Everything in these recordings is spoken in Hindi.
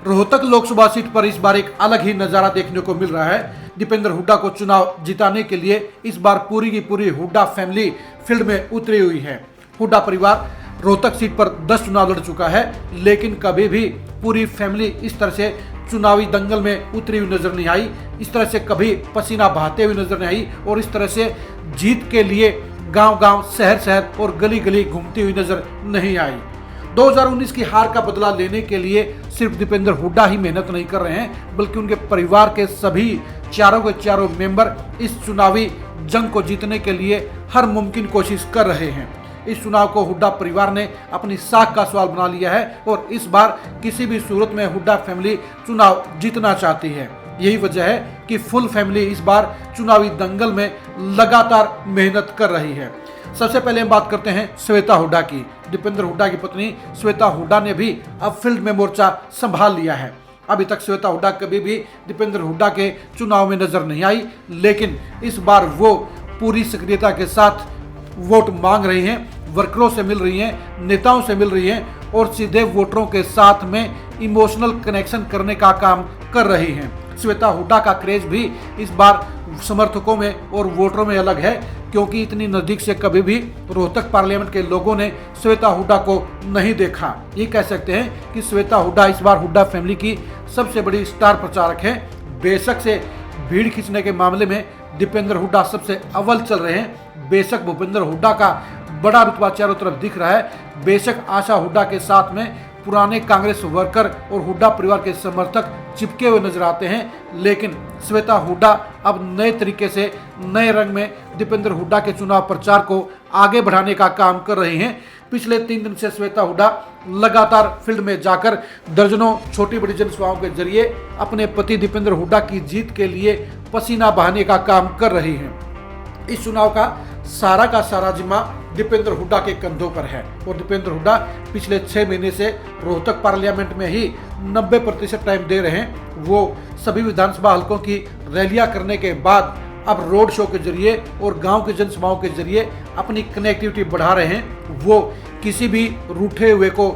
रोहतक लोकसभा सीट पर इस बार एक अलग ही नजारा देखने को मिल रहा है। दीपेंद्र हुड्डा को चुनाव जिताने के लिए इस बार पूरी की पूरी हुड्डा फैमिली फील्ड में उतरी हुई है। हुड्डा परिवार रोहतक सीट पर 10 चुनाव लड़ चुका है, लेकिन कभी भी पूरी फैमिली इस तरह से चुनावी दंगल में उतरी हुई नजर नहीं आई। इस तरह से कभी पसीना बहाते हुए नजर नहीं आई और इस तरह से जीत के लिए गांव-गांव, शहर-शहर और गली-गली घूमती हुई नजर नहीं आई। 2019 की हार का बदला लेने के लिए सिर्फ दीपेंद्र हुड्डा ही मेहनत नहीं कर रहे हैं, बल्कि उनके परिवार के सभी चारों के चारों मेंबर इस चुनावी जंग को जीतने के लिए हर मुमकिन कोशिश कर रहे हैं। इस चुनाव को हुड्डा परिवार ने अपनी साख का सवाल बना लिया है और इस बार किसी भी सूरत में हुड्डा फैमिली चुनाव जीतना चाहती है। यही वजह है कि फुल फैमिली इस बार चुनावी दंगल में लगातार मेहनत कर रही है। सबसे पहले हम बात करते हैं श्वेता हुड्डा की। दीपेंद्र हुड्डा की पत्नी श्वेता हुड्डा ने भी अब फील्ड में मोर्चा संभाल लिया है। अभी तक श्वेता हुड्डा कभी भी दीपेंद्र हुड्डा के चुनाव में नजर नहीं आई, लेकिन इस बार वो पूरी सक्रियता के साथ वोट मांग रही हैं, वर्करों से मिल रही हैं, नेताओं से मिल रही हैं और सीधे वोटरों के साथ में इमोशनल कनेक्शन करने का काम कर रही हैं। श्वेता हुड्डा का क्रेज भी इस बार समर्थकों में और वोटरों में अलग है, क्योंकि इतनी नजदीक से कभी भी रोहतक पार्लियामेंट के लोगों ने श्वेता हुड्डा को नहीं देखा। ये कह सकते हैं कि श्वेता हुड्डा इस बार हुड्डा फैमिली की सबसे बड़ी स्टार प्रचारक है। बेशक से भीड़ खींचने के मामले में दीपेंद्र हुड्डा सबसे अव्वल चल रहे हैं। बेशक भूपेंद्र हुड्डा का बड़ा रुतबा चारों तरफ दिख रहा है। बेशक आशा हुड्डा के साथ में पुराने कांग्रेस वर्कर और हुड्डा परिवार के समर्थक चिपके हुए नजर आते हैं, लेकिन श्वेता हुड्डा अब नए तरीके से नए रंग में दीपेंद्र हुड्डा के चुनाव प्रचार को आगे बढ़ाने का काम कर रही हैं। पिछले 3 दिन से श्वेता हुड्डा लगातार फील्ड में जाकर दर्जनों छोटी बड़ी जनसभाओं के जरिए अपने पति दीपेंद्र हुड्डा की जीत के लिए पसीना बहाने का काम कर रही हैं। इस चुनाव का सारा जिम्मा दीपेंद्र हुड्डा के कंधों पर है और दीपेंद्र हुड्डा पिछले 6 महीने से रोहतक पार्लियामेंट में ही 90% टाइम दे रहे हैं। वो सभी विधानसभा हलकों की रैलियां करने के बाद अब रोड शो के जरिए और गांव के जनसभाओं के जरिए अपनी कनेक्टिविटी बढ़ा रहे हैं। वो किसी भी रूठे हुए को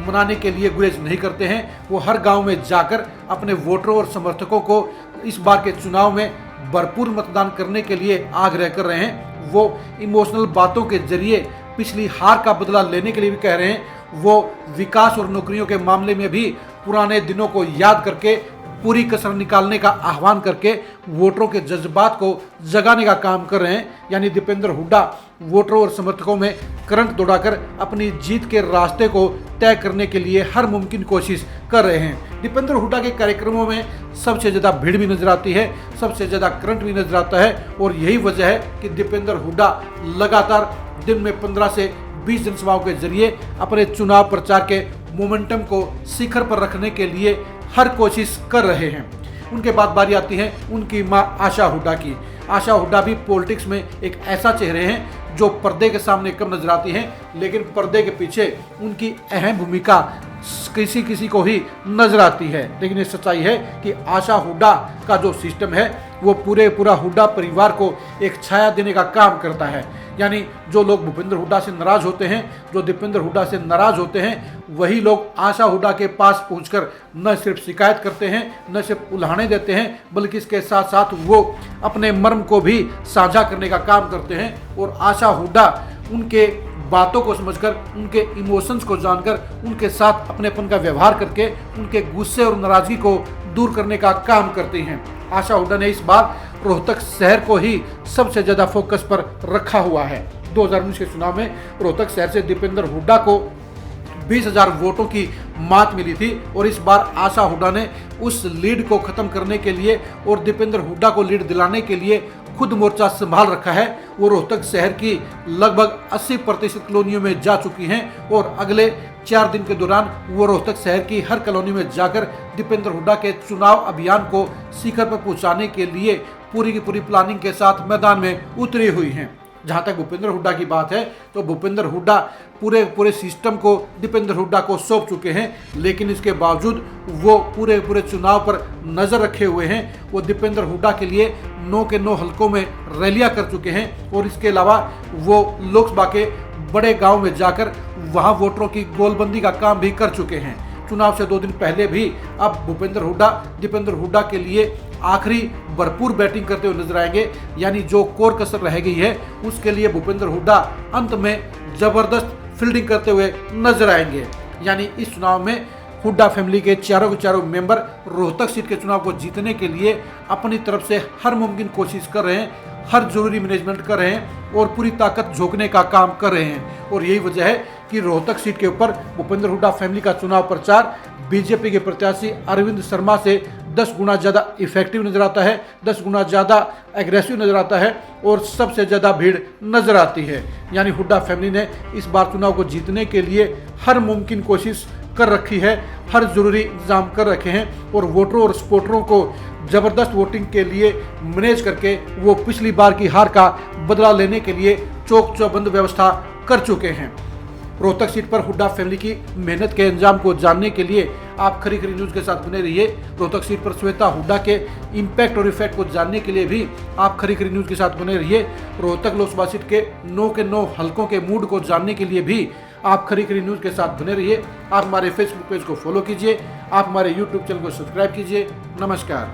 मनाने के लिए गुरेज नहीं करते हैं। वो हर गांव में जाकर अपने वोटरों और समर्थकों को इस बार के चुनाव में भरपूर मतदान करने के लिए आग्रह कर रहे हैं। वो इमोशनल बातों के जरिए पिछली हार का बदला लेने के लिए भी कह रहे हैं। वो विकास और नौकरियों के मामले में भी पुराने दिनों को याद करके पूरी कसर निकालने का आह्वान करके वोटरों के जज्बात को जगाने का काम कर रहे हैं। यानी दीपेंद्र हुड्डा वोटरों और समर्थकों में करंट दौड़ाकर अपनी जीत के रास्ते को तय करने के लिए हर मुमकिन कोशिश कर रहे हैं। दीपेंद्र हुड्डा के कार्यक्रमों में सबसे ज़्यादा भीड़ भी नजर आती है, सबसे ज़्यादा करंट भी नजर आता है और यही वजह है कि दीपेंद्र हुड्डा लगातार दिन में 15 से 20 जनसभाओं के जरिए अपने चुनाव प्रचार के मोमेंटम को शिखर पर रखने के लिए हर कोशिश कर रहे हैं। उनके बाद बारी आती है उनकी मां आशा हुड्डा की। आशा हुड्डा भी पॉलिटिक्स में एक ऐसा चेहरे हैं जो पर्दे के सामने कम नजर आती हैं, लेकिन पर्दे के पीछे उनकी अहम भूमिका किसी को ही नजर आती है। लेकिन ये सच्चाई है कि आशा हुड्डा का जो सिस्टम है वो पूरा हुड्डा परिवार को एक छाया देने का काम करता है। यानी जो लोग भूपेंद्र हुड्डा से नाराज होते हैं, जो दीपेंद्र हुड्डा से नाराज होते हैं, वही लोग आशा हुड्डा के पास पहुंचकर न सिर्फ शिकायत करते हैं, न सिर्फ उल्हाने देते हैं, बल्कि इसके साथ साथ वो अपने मर्म को भी साझा करने का काम करते हैं। और आशा हुड्डा उनके बातों को समझकर, उनके इमोशंस को जानकर, उनके साथ अपनेपन का व्यवहार करके उनके गुस्से और नाराजगी को दूर करने का काम करती हैं। आशा हुड्डा ने इस बार रोहतक शहर को ही सबसे ज्यादा फोकस पर रखा हुआ है। 2019 के चुनाव में रोहतक शहर से दीपेंद्र हुड्डा को 20,000 वोटों की मात मिली थी और इस बार आशा हुड्डा ने उस लीड को खत्म करने के लिए और दीपेंद्र हुड्डा को लीड दिलाने के लिए खुद मोर्चा संभाल रखा है। वो रोहतक शहर की लगभग 80% कॉलोनियों में जा चुकी हैं और अगले 4 दिन के दौरान वो रोहतक शहर की हर कॉलोनी में जाकर दीपेंद्र हुड्डा के चुनाव अभियान को शिखर पर पहुंचाने के लिए पूरी की पूरी प्लानिंग के साथ मैदान में उतरी हुई हैं। जहां तक भूपेंद्र हुड्डा की बात है तो भूपेंद्र हुड्डा पूरे सिस्टम को दीपेंद्र हुड्डा को सौंप चुके हैं, लेकिन इसके बावजूद वो पूरे चुनाव पर नजर रखे हुए हैं। वो दीपेंद्र हुड्डा के लिए 9 के 9 हलकों में रैलियां कर चुके हैं और इसके अलावा वो लोकसभा के बड़े गांव में जाकर वहां वोटरों की गोलबंदी का काम भी कर चुके हैं। चुनाव से 2 दिन पहले भी अब भूपेंद्र हुड्डा दीपेंद्र हुड्डा के लिए आखिरी भरपूर बैटिंग करते हुए नजर आएंगे। यानी जो कोर कसर रह गई है उसके लिए भूपेंद्र हुड्डा अंत में जबरदस्त फील्डिंग करते हुए नजर आएंगे। यानी इस चुनाव में हुड्डा फैमिली के चारों के चारों मेंबर रोहतक सीट के चुनाव को जीतने के लिए अपनी तरफ से हर मुमकिन कोशिश कर रहे हैं, हर जरूरी मैनेजमेंट कर रहे हैं और पूरी ताकत झोंकने का काम कर रहे हैं। और यही वजह है कि रोहतक सीट के ऊपर भूपेंद्र हुड्डा फैमिली का चुनाव प्रचार बीजेपी के प्रत्याशी अरविंद शर्मा से 10 गुना ज़्यादा इफेक्टिव नजर आता है, 10 गुना ज़्यादा एग्रेसिव नजर आता है और सबसे ज़्यादा भीड़ नजर आती है। यानी हुड्डा फैमिली ने इस बार चुनाव को जीतने के लिए हर मुमकिन कोशिश कर रखी है, हर जरूरी इंतजाम कर रखे हैं और वोटरों और सपोर्टरों को जबरदस्त वोटिंग के लिए मैनेज करके वो पिछली बार की हार का बदला लेने के लिए चौक चौबंद व्यवस्था कर चुके हैं। रोहतक सीट पर हुड्डा फैमिली की मेहनत के अंजाम को जानने के लिए आप खरी खरी न्यूज़ के साथ बने रहिए। रोहतक सीट पर श्वेता हुड्डा के इम्पैक्ट और इफेक्ट को जानने के लिए भी आप खरी खरी न्यूज़ के साथ बने रहिए। रोहतक लोकसभा सीट के 9 के 9 हलकों के मूड को जानने के लिए भी आप खरी खरी न्यूज़ के साथ बने रहिए। आप हमारे फेसबुक पेज को फॉलो कीजिए, आप हमारे यूट्यूब चैनल को सब्सक्राइब कीजिए। नमस्कार।